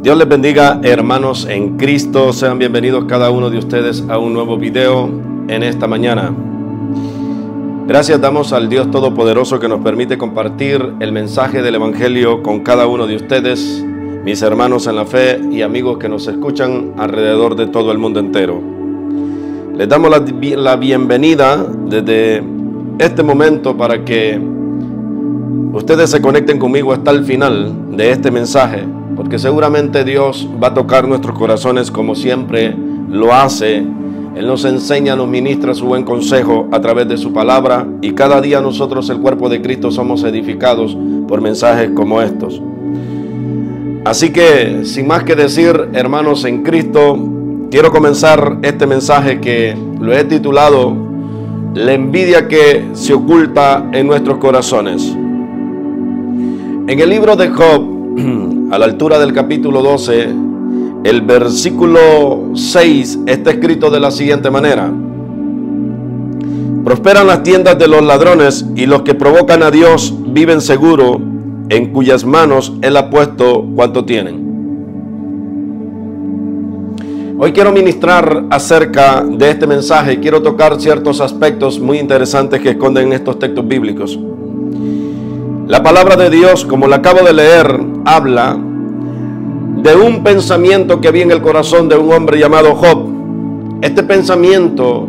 Dios les bendiga, hermanos en Cristo. Sean bienvenidos cada uno de ustedes a un nuevo video en esta mañana. Gracias damos al Dios Todopoderoso que nos permite compartir el mensaje del Evangelio con cada uno de ustedes, mis hermanos en la fe y amigos que nos escuchan alrededor de todo el mundo entero. Les damos la bienvenida desde este momento para que ustedes se conecten conmigo hasta el final de este mensaje, porque seguramente Dios va a tocar nuestros corazones como siempre lo hace. Él nos enseña, nos ministra su buen consejo a través de su palabra, y cada día nosotros, el cuerpo de Cristo, somos edificados por mensajes como estos. Así que, sin más que decir, hermanos en Cristo, quiero comenzar este mensaje que lo he titulado La envidia que se oculta en nuestros corazones. En el libro de Job, a la altura del capítulo 12, el versículo 6 está escrito de la siguiente manera: prosperan las tiendas de los ladrones, y los que provocan a Dios viven seguro, en cuyas manos Él ha puesto cuanto tienen. Hoy quiero ministrar acerca de este mensaje. Quiero tocar ciertos aspectos muy interesantes que esconden estos textos bíblicos. La palabra de Dios, como la acabo de leer, habla de un pensamiento que había en el corazón de un hombre llamado Job. Este pensamiento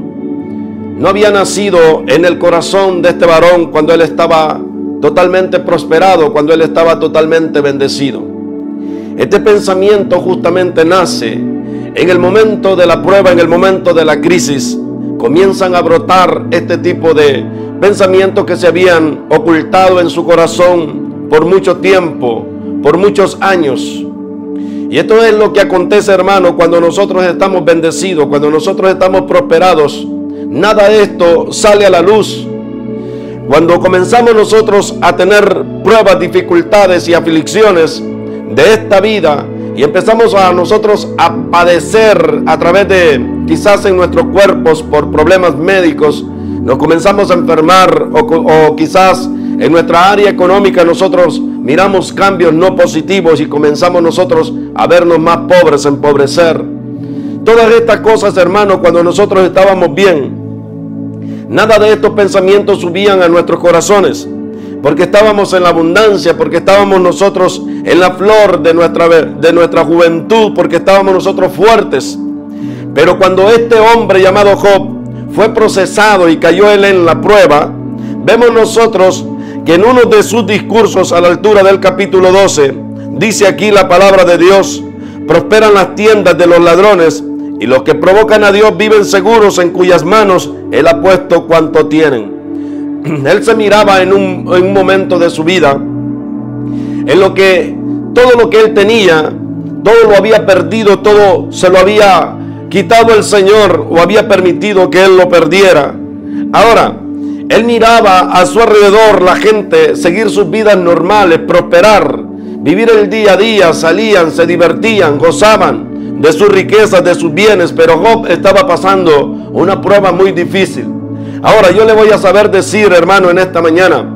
no había nacido en el corazón de este varón cuando él estaba totalmente prosperado, cuando él estaba totalmente bendecido. Este pensamiento justamente nace en el momento de la prueba, en el momento de la crisis. Comienzan a brotar este tipo de pensamientos que se habían ocultado en su corazón por mucho tiempo, por muchos años. Y esto es lo que acontece, hermano, cuando nosotros estamos bendecidos, cuando nosotros estamos prosperados. Nada de esto sale a la luz. Cuando comenzamos nosotros a tener pruebas, dificultades y aflicciones de esta vida, y empezamos a nosotros a padecer a través de, quizás en nuestros cuerpos, por problemas médicos, nos comenzamos a enfermar, o quizás en nuestra área económica nosotros miramos cambios no positivos y comenzamos nosotros a vernos más pobres, a empobrecer. Todas estas cosas, hermanos, cuando nosotros estábamos bien, nada de estos pensamientos subían a nuestros corazones, porque estábamos en la abundancia, porque estábamos nosotros en la flor de nuestra juventud, porque estábamos nosotros fuertes. Pero cuando este hombre llamado Job fue procesado y cayó él en la prueba, vemos nosotros que en uno de sus discursos a la altura del capítulo 12, dice aquí la palabra de Dios: prosperan las tiendas de los ladrones, y los que provocan a Dios viven seguros, en cuyas manos Él ha puesto cuanto tienen. Él se miraba en un momento de su vida en lo que todo lo que él tenía, todo lo había perdido, todo se lo había quitado el Señor, o había permitido que él lo perdiera. Ahora, él miraba a su alrededor la gente seguir sus vidas normales, prosperar, vivir el día a día, salían, se divertían, gozaban de sus riquezas, de sus bienes, pero Job estaba pasando una prueba muy difícil. Ahora yo le voy a saber decir, hermano, en esta mañana,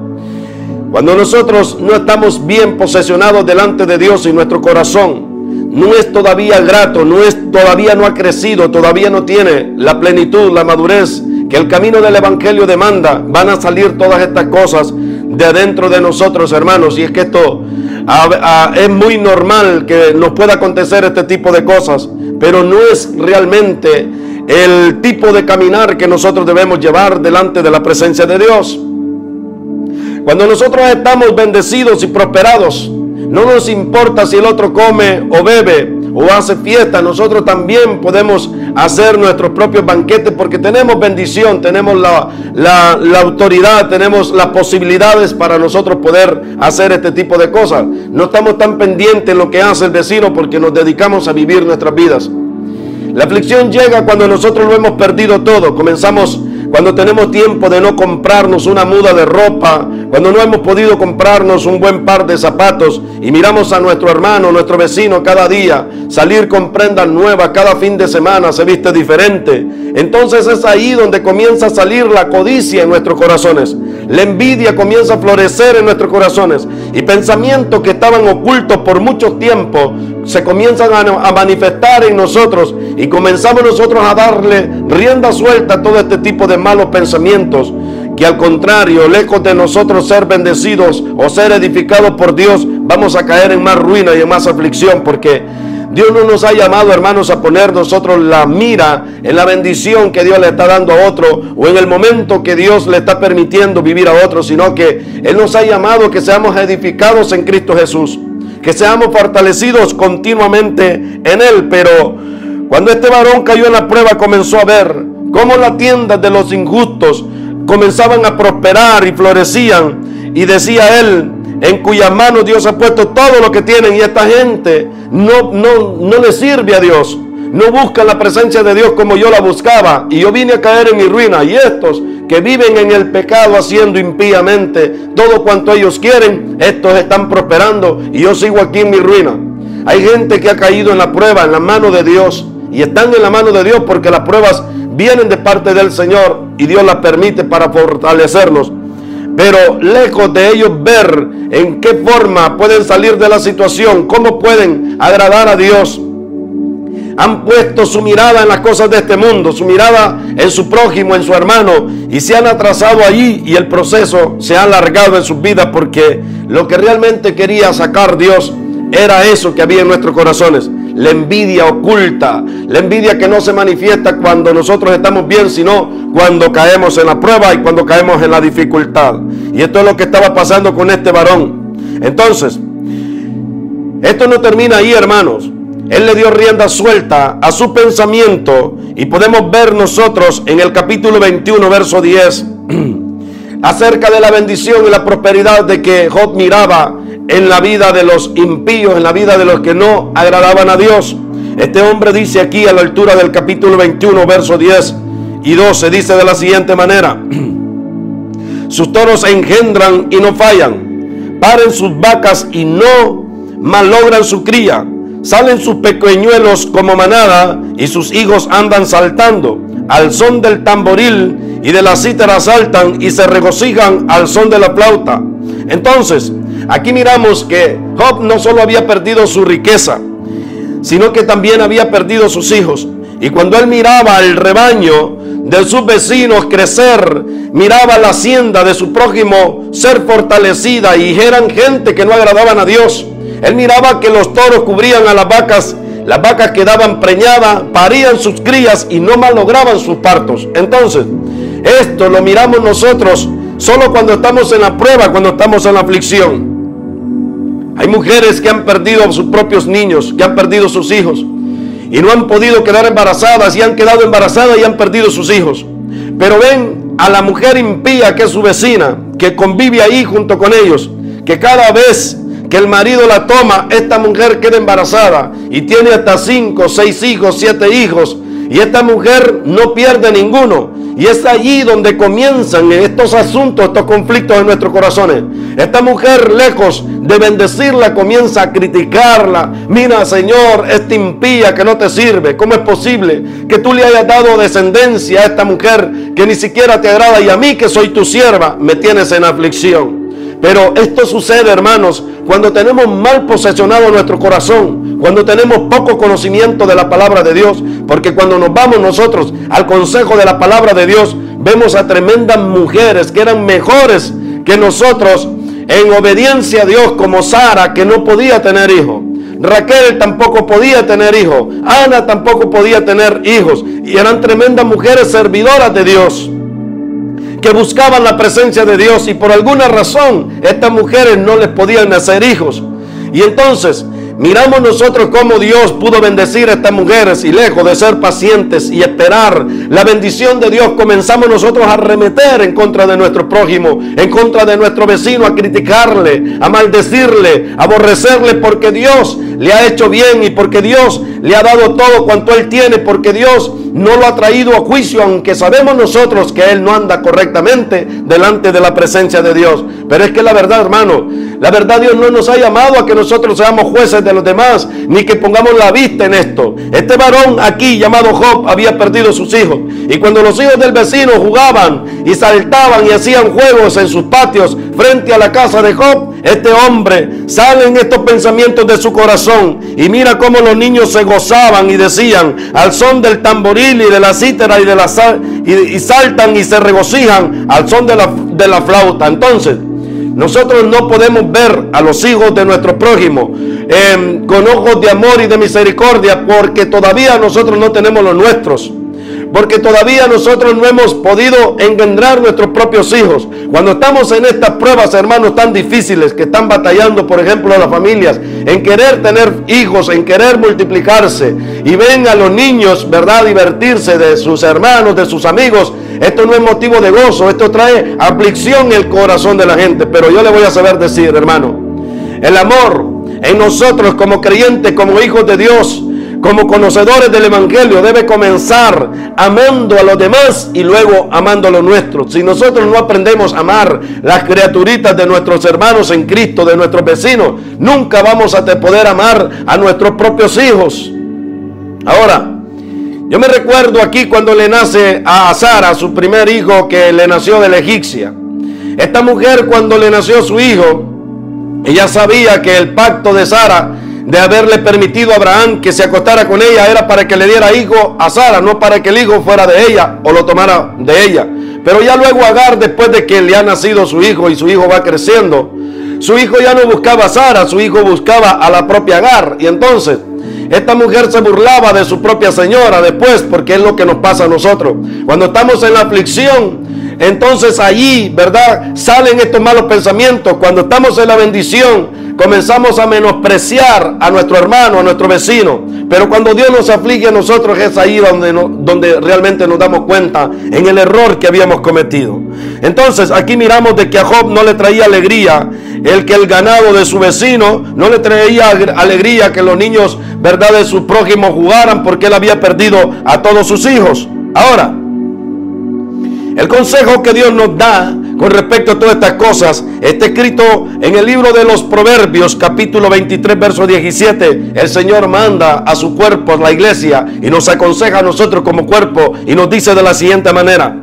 cuando nosotros no estamos bien posesionados delante de Dios y nuestro corazón no es todavía grato, todavía no ha crecido, todavía no tiene la plenitud, la madurez que el camino del Evangelio demanda, van a salir todas estas cosas de adentro de nosotros, hermanos. Y es que esto es muy normal que nos pueda acontecer este tipo de cosas, pero no es realmente el tipo de caminar que nosotros debemos llevar delante de la presencia de Dios. Cuando nosotros estamos bendecidos y prosperados, no nos importa si el otro come o bebe o hace fiesta. Nosotros también podemos hacer nuestros propios banquetes, porque tenemos bendición, tenemos la autoridad, tenemos las posibilidades para nosotros poder hacer este tipo de cosas. No estamos tan pendientes en lo que hace el vecino, porque nos dedicamos a vivir nuestras vidas. La aflicción llega cuando nosotros lo hemos perdido todo. Comenzamos cuando tenemos tiempo de no comprarnos una muda de ropa, cuando no hemos podido comprarnos un buen par de zapatos, y miramos a nuestro hermano, nuestro vecino cada día salir con prendas nuevas, cada fin de semana se viste diferente. Entonces es ahí donde comienza a salir la codicia en nuestros corazones. La envidia comienza a florecer en nuestros corazones, y pensamientos que estaban ocultos por mucho tiempo se comienzan a manifestar en nosotros y comenzamos nosotros a darle rienda suelta a todo este tipo de malos pensamientos, que al contrario, lejos de nosotros ser bendecidos o ser edificados por Dios, vamos a caer en más ruina y en más aflicción, porque Dios no nos ha llamado, hermanos, a poner nosotros la mira en la bendición que Dios le está dando a otro o en el momento que Dios le está permitiendo vivir a otro, sino que Él nos ha llamado que seamos edificados en Cristo Jesús, que seamos fortalecidos continuamente en Él. Pero cuando este varón cayó en la prueba, comenzó a ver cómo las tiendas de los injustos comenzaban a prosperar y florecían, y decía él, en cuyas manos Dios ha puesto todo lo que tienen, y esta gente no le sirve a Dios, no busca la presencia de Dios como yo la buscaba, y yo vine a caer en mi ruina. Y estos que viven en el pecado haciendo impíamente todo cuanto ellos quieren, estos están prosperando y yo sigo aquí en mi ruina. Hay gente que ha caído en la prueba, en la mano de Dios, y están en la mano de Dios porque las pruebas vienen de parte del Señor y Dios las permite para fortalecernos. Pero lejos de ellos ver en qué forma pueden salir de la situación, cómo pueden agradar a Dios, han puesto su mirada en las cosas de este mundo, su mirada en su prójimo, en su hermano, y se han atrasado allí, y el proceso se ha alargado en sus vidas, porque lo que realmente quería sacar Dios era eso que había en nuestros corazones: la envidia oculta, la envidia que no se manifiesta cuando nosotros estamos bien, sino cuando caemos en la prueba y cuando caemos en la dificultad. Y esto es lo que estaba pasando con este varón. Entonces, esto no termina ahí, hermanos. Él le dio rienda suelta a su pensamiento, y podemos ver nosotros en el capítulo 21, verso 10, acerca de la bendición y la prosperidad de que Job miraba en la vida de los impíos, en la vida de los que no agradaban a Dios. Este hombre dice aquí a la altura del capítulo 21, verso 10 y 12, dice de la siguiente manera: sus toros engendran y no fallan, paren sus vacas y no malogran su cría, salen sus pequeñuelos como manada y sus hijos andan saltando, al son del tamboril y de la cítara saltan y se regocijan al son de la flauta. Entonces, aquí miramos que Job no solo había perdido su riqueza, sino que también había perdido sus hijos. Y cuando él miraba el rebaño de sus vecinos crecer, miraba la hacienda de su prójimo ser fortalecida, y eran gente que no agradaban a Dios, él miraba que los toros cubrían a las vacas quedaban preñadas, parían sus crías y no malograban sus partos. Entonces, esto lo miramos nosotros solo cuando estamos en la prueba, cuando estamos en la aflicción. Hay mujeres que han perdido a sus propios niños, que han perdido sus hijos y no han podido quedar embarazadas, y han quedado embarazadas y han perdido sus hijos. Pero ven a la mujer impía, que es su vecina, que convive ahí junto con ellos, que cada vez que el marido la toma, esta mujer queda embarazada y tiene hasta 5, 6 hijos, 7 hijos, y esta mujer no pierde ninguno. Y es allí donde comienzan estos asuntos, estos conflictos en nuestros corazones. Esta mujer, lejos de bendecirla, comienza a criticarla. Mira, Señor, esta impía que no te sirve, ¿cómo es posible que tú le hayas dado descendencia a esta mujer que ni siquiera te agrada, y a mí, que soy tu sierva, me tienes en aflicción? Pero esto sucede, hermanos, cuando tenemos mal posesionado nuestro corazón, cuando tenemos poco conocimiento de la palabra de Dios, porque cuando nos vamos nosotros al consejo de la palabra de Dios, vemos a tremendas mujeres que eran mejores que nosotros en obediencia a Dios, como Sara, que no podía tener hijos. Raquel tampoco podía tener hijos. Ana tampoco podía tener hijos. Y eran tremendas mujeres servidoras de Dios, que buscaban la presencia de Dios, y por alguna razón estas mujeres no les podían nacer hijos. Y entonces miramos nosotros cómo Dios pudo bendecir a estas mujeres, y lejos de ser pacientes y esperar la bendición de Dios, comenzamos nosotros a arremeter en contra de nuestro prójimo, en contra de nuestro vecino, a criticarle, a maldecirle, a aborrecerle, porque Dios le ha hecho bien y porque Dios le ha dado todo cuanto Él tiene, porque Dios no lo ha traído a juicio, aunque sabemos nosotros que Él no anda correctamente delante de la presencia de Dios. Pero es que la verdad, hermano, la verdad, Dios no nos ha llamado a que nosotros seamos jueces de de los demás, ni que pongamos la vista en esto. Este varón aquí llamado Job había perdido sus hijos, y cuando los hijos del vecino jugaban y saltaban y hacían juegos en sus patios frente a la casa de Job, este hombre sale en estos pensamientos de su corazón y mira cómo los niños se gozaban y decían al son del tamboril y de la cítara y saltan y se regocijan al son de la flauta. Entonces nosotros no podemos ver a los hijos de nuestro prójimo con ojos de amor y de misericordia, porque todavía nosotros no tenemos los nuestros, porque todavía nosotros no hemos podido engendrar nuestros propios hijos. Cuando estamos en estas pruebas, hermanos, tan difíciles que están batallando, por ejemplo, las familias en querer tener hijos, en querer multiplicarse, y ven a los niños, ¿verdad?, divertirse de sus hermanos, de sus amigos. Esto no es motivo de gozo, esto trae aflicción en el corazón de la gente. Pero yo le voy a saber decir, hermano, el amor en nosotros como creyentes, como hijos de Dios, como conocedores del evangelio, debe comenzar amando a los demás y luego amando a los nuestros. Si nosotros no aprendemos a amar las criaturitas de nuestros hermanos en Cristo, de nuestros vecinos, nunca vamos a poder amar a nuestros propios hijos. Ahora, yo me recuerdo aquí cuando le nace a Sara su primer hijo, que le nació de la egipcia. Esta mujer, cuando le nació su hijo, ella sabía que el pacto de Sara de haberle permitido a Abraham que se acostara con ella era para que le diera hijo a Sara, no para que el hijo fuera de ella o lo tomara de ella. Pero ya luego Agar, después de que le ha nacido su hijo y su hijo va creciendo, su hijo ya no buscaba a Sara, su hijo buscaba a la propia Agar. Y entonces esta mujer se burlaba de su propia señora después, porque es lo que nos pasa a nosotros. Cuando estamos en la aflicción, entonces allí, ¿verdad?, salen estos malos pensamientos. Cuando estamos en la bendición, comenzamos a menospreciar a nuestro hermano, a nuestro vecino. Pero cuando Dios nos aflige a nosotros, es ahí donde realmente nos damos cuenta en el error que habíamos cometido. Entonces aquí miramos de que a Job no le traía alegría el que el ganado de su vecino, no le traía alegría que los niños, ¿verdad?, de su prójimo jugaran, porque él había perdido a todos sus hijos. Ahora, el consejo que Dios nos da con respecto a todas estas cosas está escrito en el libro de los Proverbios, capítulo 23, verso 17. El Señor manda a su cuerpo, a la iglesia, y nos aconseja a nosotros como cuerpo, y nos dice de la siguiente manera: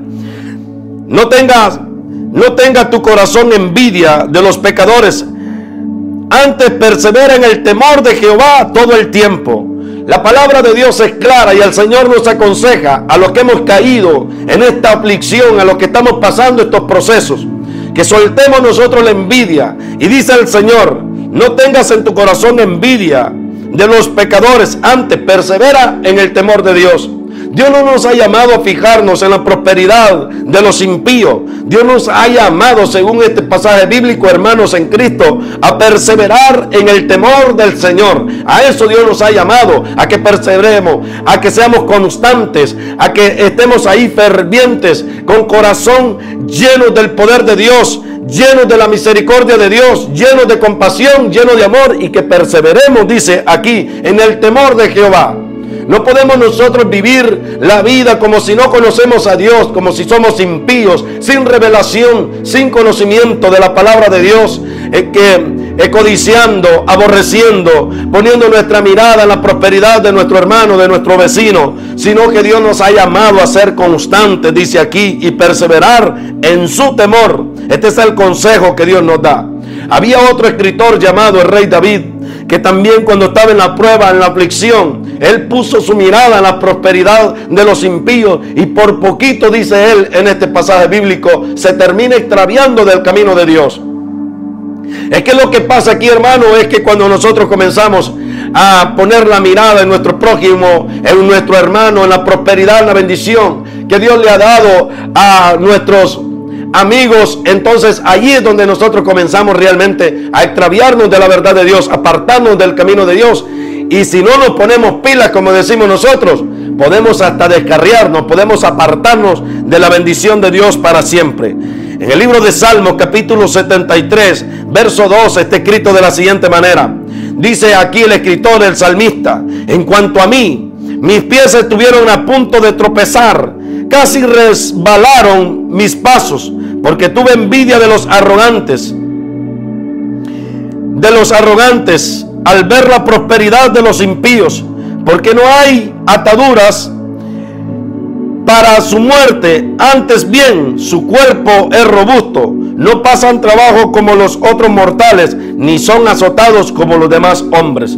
no tenga tu corazón envidia de los pecadores, antes persevera en el temor de Jehová todo el tiempo. La palabra de Dios es clara y el Señor nos aconseja a los que hemos caído en esta aflicción, a los que estamos pasando estos procesos, que soltemos nosotros la envidia. Y dice el Señor: no tengas en tu corazón envidia de los pecadores, antes persevera en el temor de Dios. Dios no nos ha llamado a fijarnos en la prosperidad de los impíos. Dios nos ha llamado, según este pasaje bíblico, hermanos en Cristo, a perseverar en el temor del Señor. A eso Dios nos ha llamado, a que perseveremos, a que seamos constantes, a que estemos ahí fervientes, con corazón llenos del poder de Dios, llenos de la misericordia de Dios, llenos de compasión, llenos de amor, y que perseveremos, dice aquí, en el temor de Jehová. No podemos nosotros vivir la vida como si no conocemos a Dios, como si somos impíos, sin revelación, sin conocimiento de la palabra de Dios, codiciando, aborreciendo, poniendo nuestra mirada en la prosperidad de nuestro hermano, de nuestro vecino, sino que Dios nos ha llamado a ser constantes, dice aquí, y perseverar en su temor. Este es el consejo que Dios nos da. Había otro escritor llamado el rey David, que también cuando estaba en la prueba, en la aflicción, él puso su mirada en la prosperidad de los impíos, y por poquito, dice él en este pasaje bíblico, se termina extraviando del camino de Dios. Es que lo que pasa aquí, hermano, es que cuando nosotros comenzamos a poner la mirada en nuestro prójimo, en nuestro hermano, en la prosperidad, en la bendición que Dios le ha dado a nuestros amigos, entonces allí es donde nosotros comenzamos realmente a extraviarnos de la verdad de Dios, apartarnos del camino de Dios. Y si no nos ponemos pilas, como decimos nosotros, podemos hasta descarriarnos, podemos apartarnos de la bendición de Dios para siempre. En el libro de Salmos, capítulo 73, verso 2, está escrito de la siguiente manera. Dice aquí el escritor, el salmista: en cuanto a mí, mis pies estuvieron a punto de tropezar, casi resbalaron mis pasos, porque tuve envidia de los arrogantes al ver la prosperidad de los impíos, porque no hay ataduras para su muerte, antes bien su cuerpo es robusto, no pasan trabajo como los otros mortales, ni son azotados como los demás hombres.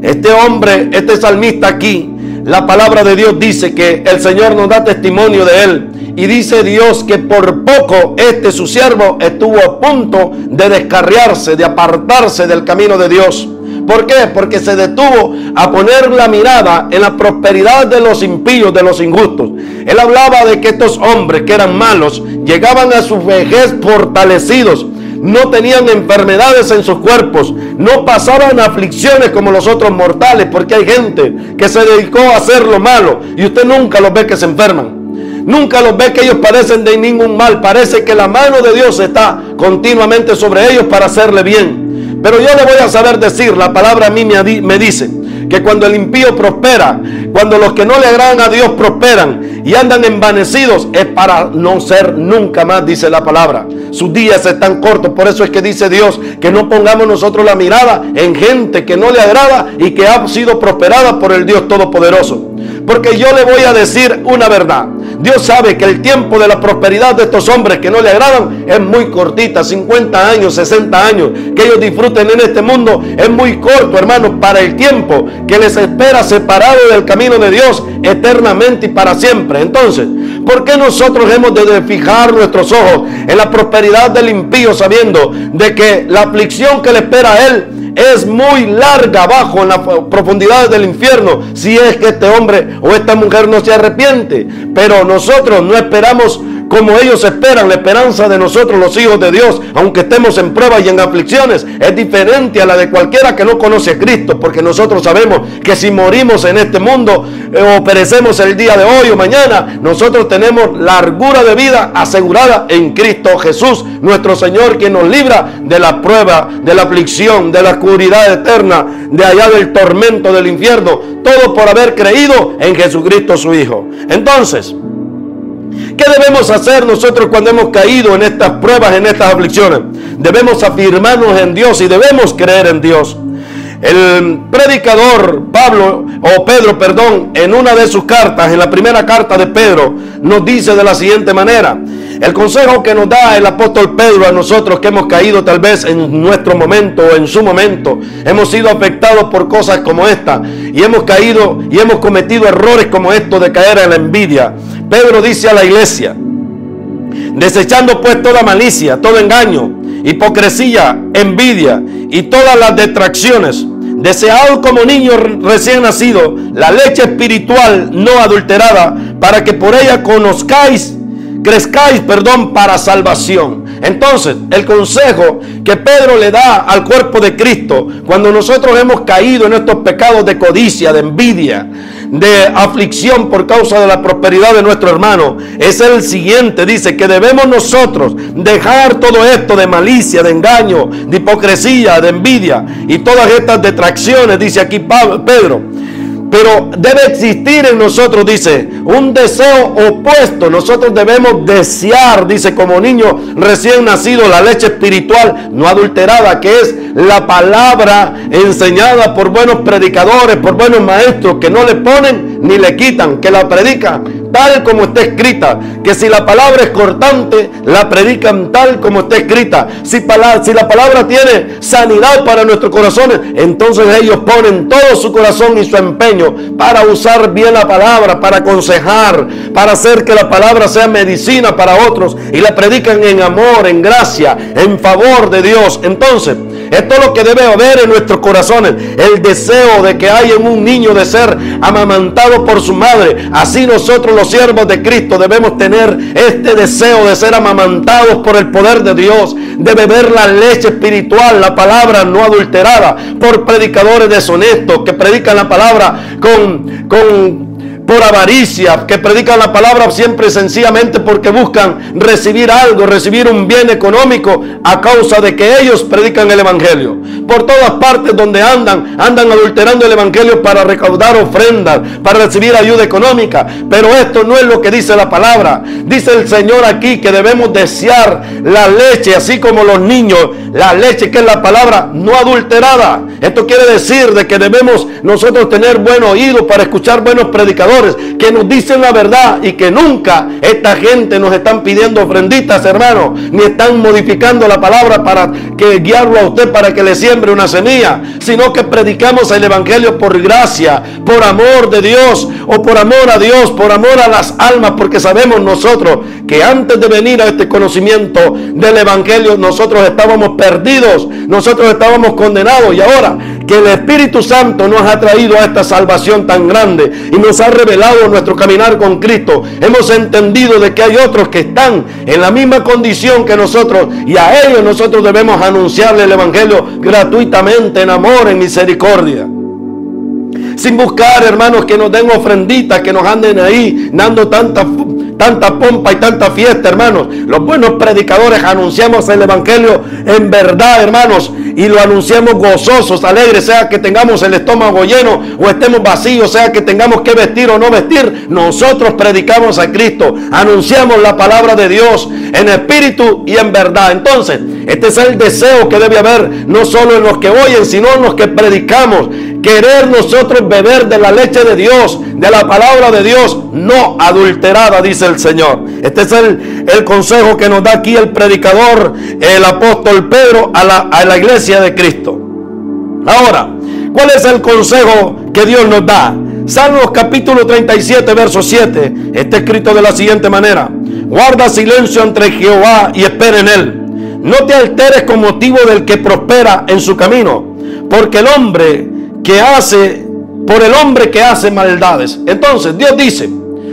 Este hombre, este salmista aquí, la palabra de Dios dice que el Señor nos da testimonio de él, y dice Dios que por poco su siervo estuvo a punto de descarriarse, de apartarse del camino de Dios. ¿Por qué? Porque se detuvo a poner la mirada en la prosperidad de los impíos, de los injustos. Él hablaba de que estos hombres que eran malos llegaban a su vejez fortalecidos, no tenían enfermedades en sus cuerpos, no pasaban aflicciones como los otros mortales, porque hay gente que se dedicó a hacer lo malo y usted nunca los ve que se enferman. Nunca los ve que ellos padecen de ningún mal. Parece que la mano de Dios está continuamente sobre ellos para hacerle bien. Pero yo le voy a saber decir, la palabra a mí me dice que cuando el impío prospera, cuando los que no le agradan a Dios prosperan y andan envanecidos, es para no ser nunca más, dice la palabra. Sus días están cortos. Por eso es que dice Dios que no pongamos nosotros la mirada en gente que no le agrada y que ha sido prosperada por el Dios Todopoderoso. Porque yo le voy a decir una verdad. Dios sabe que el tiempo de la prosperidad de estos hombres que no le agradan es muy cortita, 50 años, 60 años, que ellos disfruten en este mundo es muy corto, hermanos, para el tiempo que les espera separado del camino de Dios eternamente y para siempre. Entonces, ¿por qué nosotros hemos de fijar nuestros ojos en la prosperidad del impío, sabiendo de que la aflicción que le espera a él es muy larga abajo en las profundidades del infierno, si es que este hombre o esta mujer no se arrepiente? Pero nosotros no esperamos como ellos esperan. La esperanza de nosotros, los hijos de Dios, aunque estemos en pruebas y en aflicciones, es diferente a la de cualquiera que no conoce a Cristo, porque nosotros sabemos que si morimos en este mundo o perecemos el día de hoy o mañana, nosotros tenemos largura de vida asegurada en Cristo Jesús, nuestro Señor, quien nos libra de la prueba, de la aflicción, de la oscuridad eterna, de allá del tormento del infierno, todo por haber creído en Jesucristo su Hijo. Entonces, ¿qué debemos hacer nosotros cuando hemos caído en estas pruebas, en estas aflicciones? Debemos afirmarnos en Dios y debemos creer en Dios. El predicador Pedro, en una de sus cartas, en la primera carta de Pedro, nos dice de la siguiente manera. El consejo que nos da el apóstol Pedro a nosotros que hemos caído tal vez en nuestro momento o en su momento, hemos sido afectados por cosas como esta y hemos caído y hemos cometido errores como esto de caer en la envidia. Pedro dice a la iglesia: desechando pues toda malicia, todo engaño, hipocresía, envidia y todas las detracciones, desead como niños recién nacidos la leche espiritual no adulterada, para que por ella crezcáis para salvación. Entonces, el consejo que Pedro le da al cuerpo de Cristo cuando nosotros hemos caído en estos pecados de codicia, de envidia, de aflicción por causa de la prosperidad de nuestro hermano, es el siguiente. Dice que debemos nosotros dejar todo esto de malicia, de engaño, de hipocresía, de envidia y todas estas detracciones, dice aquí Pedro. Pero debe existir en nosotros, dice, un deseo opuesto. Nosotros debemos desear, dice, como niño recién nacido, la leche espiritual no adulterada, que es la palabra enseñada por buenos predicadores, por buenos maestros, que no le ponen ni le quitan, que la predican tal como está escrita, que si la palabra es cortante, la predican tal como está escrita. Si la palabra tiene sanidad para nuestros corazones, entonces ellos ponen todo su corazón y su empeño para usar bien la palabra, para aconsejar, para hacer que la palabra sea medicina para otros, y la predican en amor, en gracia, en favor de Dios. Entonces, esto es lo que debe haber en nuestros corazones, el deseo de que hay en un niño de ser amamantado por su madre. Así nosotros, los siervos de Cristo, debemos tener este deseo de ser amamantados por el poder de Dios, de beber la leche espiritual, la palabra no adulterada, por predicadores deshonestos que predican la palabra con por avaricia, que predican la palabra siempre y sencillamente porque buscan recibir algo, recibir un bien económico a causa de que ellos predican el evangelio. Por todas partes donde andan adulterando el evangelio para recaudar ofrendas, para recibir ayuda económica. Pero esto no es lo que dice la palabra. Dice el Señor aquí que debemos desear la leche, así como los niños, la leche que es la palabra no adulterada. Esto quiere decir de que debemos nosotros tener buen oído para escuchar buenos predicadores que nos dicen la verdad, y que nunca esta gente nos están pidiendo ofrenditas, hermano, ni están modificando la palabra para que guiarlo a usted para que le siembre una semilla, sino que predicamos el evangelio por gracia, por amor de Dios, o por amor a Dios, por amor a las almas, porque sabemos nosotros que antes de venir a este conocimiento del evangelio nosotros estábamos perdidos, nosotros estábamos condenados, y ahora que el Espíritu Santo nos ha traído a esta salvación tan grande y nos ha revelado nuestro caminar con Cristo, hemos entendido de que hay otros que están en la misma condición que nosotros, y a ellos nosotros debemos anunciarle el evangelio gratuitamente, en amor, en misericordia, sin buscar, hermanos, que nos den ofrenditas, que nos anden ahí dando tanta pompa y tanta fiesta, hermanos. Los buenos predicadores anunciamos el evangelio en verdad, hermanos, y lo anunciamos gozosos, alegres, sea que tengamos el estómago lleno o estemos vacíos, sea que tengamos que vestir o no vestir. Nosotros predicamos a Cristo, anunciamos la palabra de Dios en espíritu y en verdad. Entonces, este es el deseo que debe haber, no solo en los que oyen, sino en los que predicamos. Querer nosotros beber de la leche de Dios, de la palabra de Dios, no adulterada, dice el Señor. Este es el consejo que nos da aquí el predicador, el apóstol Pedro, a la iglesia de Cristo. Ahora, ¿cuál es el consejo que Dios nos da? Salmos capítulo 37, verso 7, está escrito de la siguiente manera: guarda silencio ante Jehová y espera en él. No te alteres con motivo del que prospera en su camino, porque el hombre que hace maldades. Entonces Dios dice,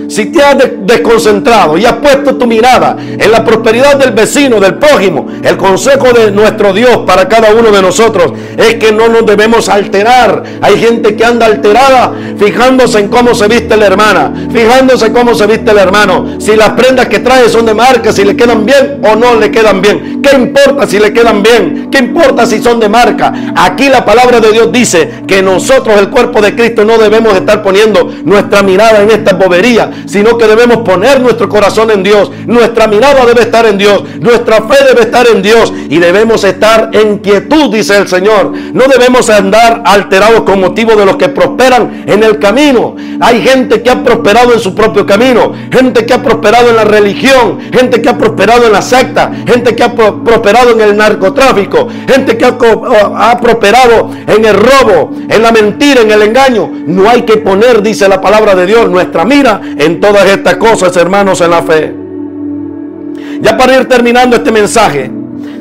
si te has desconcentrado y has puesto tu mirada en la prosperidad del vecino, del prójimo, el consejo de nuestro Dios para cada uno de nosotros es que no nos debemos alterar. Hay gente que anda alterada fijándose en cómo se viste la hermana, fijándose en cómo se viste el hermano, si las prendas que trae son de marca, si le quedan bien o no le quedan bien. ¿Qué importa si le quedan bien? ¿Qué importa si son de marca? Aquí la palabra de Dios dice que nosotros, el cuerpo de Cristo, no debemos estar poniendo nuestra mirada en esta bobería, sino que debemos poner nuestro corazón en Dios. Nuestra mirada debe estar en Dios, nuestra fe debe estar en Dios, y debemos estar en quietud, dice el Señor. No debemos andar alterados con motivo de los que prosperan en el camino. Hay gente que ha prosperado en su propio camino, gente que ha prosperado en la religión, gente que ha prosperado en la secta, gente que ha prosperado en el narcotráfico, gente que ha prosperado en el robo, en la mentira, en el engaño. No hay que poner, dice la palabra de Dios, nuestra mira en todas estas cosas, hermanos, en la fe. Ya para ir terminando este mensaje,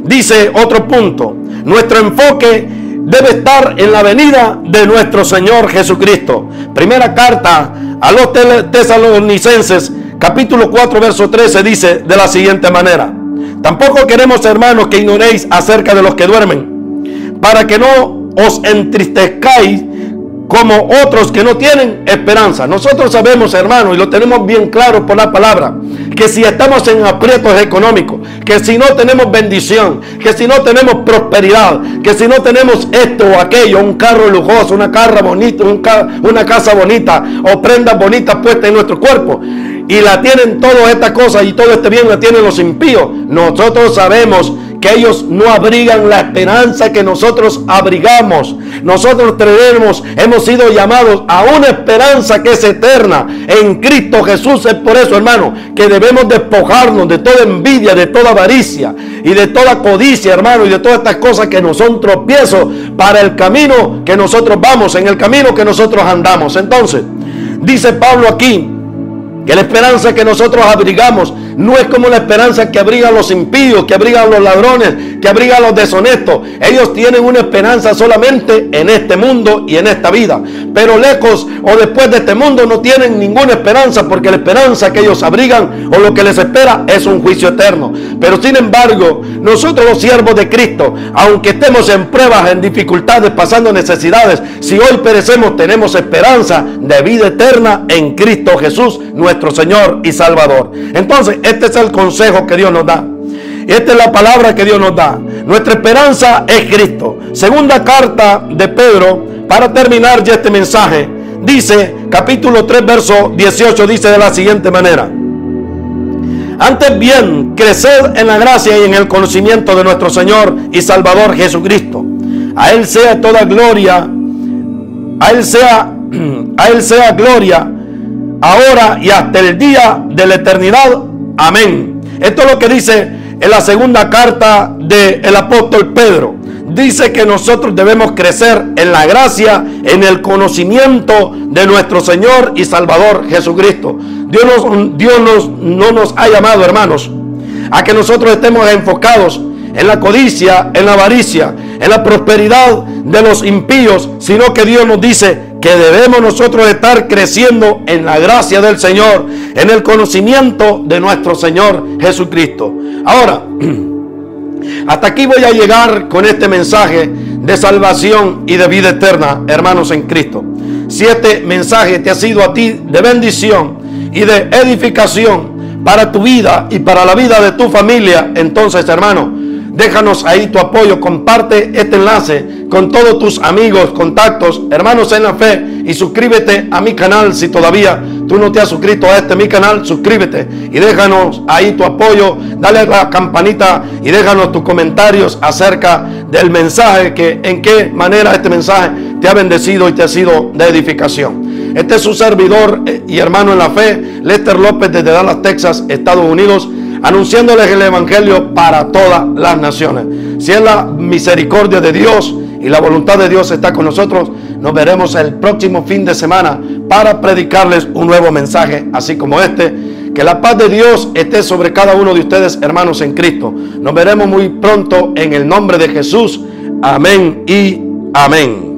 dice otro punto: nuestro enfoque debe estar en la venida de nuestro Señor Jesucristo. Primera carta a los Tesalonicenses, capítulo 4, verso 13, dice de la siguiente manera: tampoco queremos, hermanos, que ignoréis acerca de los que duermen, para que no os entristezcáis como otros que no tienen esperanza. Nosotros sabemos, hermanos, y lo tenemos bien claro por la palabra, que si estamos en aprietos económicos, que si no tenemos bendición, que si no tenemos prosperidad, que si no tenemos esto o aquello, un carro lujoso, una casa bonita, una casa bonita, o prendas bonitas puestas en nuestro cuerpo, y la tienen todas estas cosas, y todo este bien la tienen los impíos, nosotros sabemos que ellos no abrigan la esperanza que nosotros abrigamos. Nosotros tenemos, hemos sido llamados a una esperanza que es eterna en Cristo Jesús. Es por eso, hermano, que debemos despojarnos de toda envidia, de toda avaricia y de toda codicia, hermano, y de todas estas cosas que nos son tropiezos para el camino que nosotros vamos, en el camino que nosotros andamos. Entonces, dice Pablo aquí que la esperanza que nosotros abrigamos no es como la esperanza que abriga a los impíos, que abriga a los ladrones, que abriga a los deshonestos. Ellos tienen una esperanza solamente en este mundo y en esta vida, pero lejos o después de este mundo no tienen ninguna esperanza, porque la esperanza que ellos abrigan o lo que les espera es un juicio eterno. Pero sin embargo, nosotros los siervos de Cristo, aunque estemos en pruebas, en dificultades, pasando necesidades, si hoy perecemos, tenemos esperanza de vida eterna en Cristo Jesús, nuestro Señor y Salvador. Entonces, este es el consejo que Dios nos da. Esta es la palabra que Dios nos da. Nuestra esperanza es Cristo. Segunda carta de Pedro, para terminar ya este mensaje, dice, capítulo 3, verso 18, dice de la siguiente manera: antes bien, creced en la gracia y en el conocimiento de nuestro Señor y Salvador Jesucristo. A Él sea toda gloria, a Él sea gloria, ahora y hasta el día de la eternidad. Amén. Esto es lo que dice en la segunda carta del apóstol Pedro. Dice que nosotros debemos crecer en la gracia, en el conocimiento de nuestro Señor y Salvador Jesucristo. Dios no nos ha llamado, hermanos, a que nosotros estemos enfocados en la codicia, en la avaricia, en la prosperidad de los impíos, sino que Dios nos dice que debemos nosotros estar creciendo en la gracia del Señor, en el conocimiento de nuestro Señor Jesucristo. Ahora, hasta aquí voy a llegar con este mensaje de salvación y de vida eterna, hermanos en Cristo. Si este mensaje te ha sido a ti de bendición y de edificación para tu vida y para la vida de tu familia, entonces, hermano, déjanos ahí tu apoyo, comparte este enlace con todos tus amigos, contactos, hermanos en la fe, y suscríbete a mi canal si todavía tú no te has suscrito a mi canal. Suscríbete y déjanos ahí tu apoyo, dale a la campanita y déjanos tus comentarios acerca del mensaje, que en qué manera este mensaje te ha bendecido y te ha sido de edificación. Este es su servidor y hermano en la fe, Lester López, desde Dallas, Texas, Estados Unidos, anunciándoles el evangelio para todas las naciones. Si es la misericordia de Dios y la voluntad de Dios está con nosotros, nos veremos el próximo fin de semana para predicarles un nuevo mensaje así como este. Que la paz de Dios esté sobre cada uno de ustedes, hermanos en Cristo. Nos veremos muy pronto en el nombre de Jesús. Amén y amén.